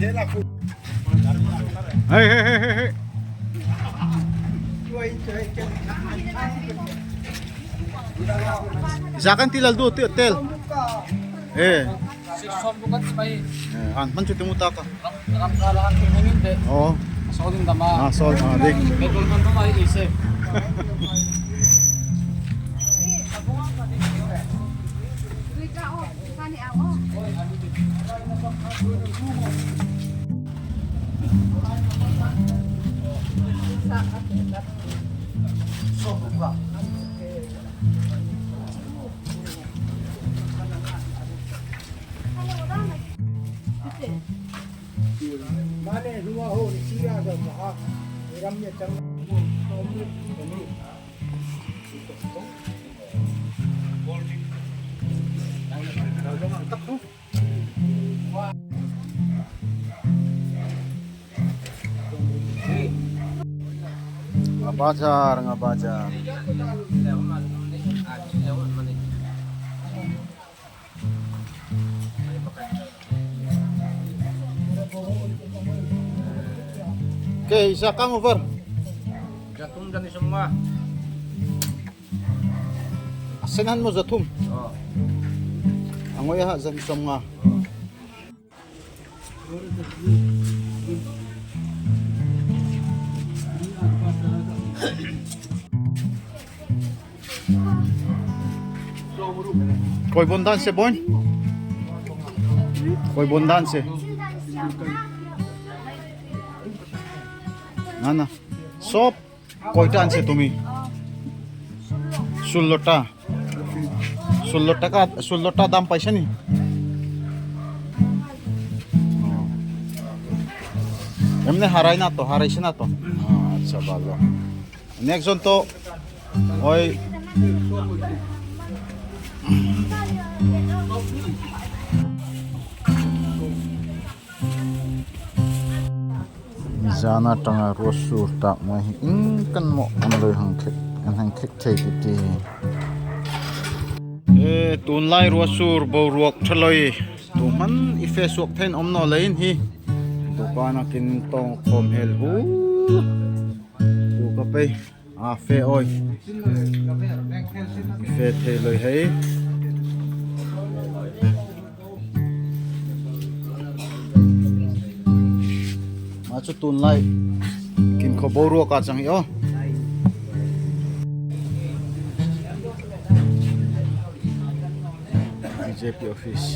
Hei hei hei hei. Isakan tilal do tel. Sikson bukan sebaik. An man cuti mutaka. Ramkalahan tumingin deh. Oh. Soalnya dama. Sol dik. Betul kan tuh ay isip. Mana dua ho di sini ada mahal. Ramnya jangan. Bazar, bazar. Oke, isa kamu Fer. Jatung dan semua. Asenan mo zatum. Oh. Angoy ha zan semua. Koi bondan se bon? Koi bondan se. Nana. Sop koitan se tumi. Sullota. Sullota dam paisa ni. Emne harai na to. Acha balo. Next one to oi Zana tanga rosur tak mai kan mo onloi hang khek thei ti tunlai rosur bo ruak thloi tu man ife suak then omno lein hi dukana kin tong khom hel hu tu ka pe a fe oi fe thei loi hei chu tun lai kin kho boru ka chang yo BJP office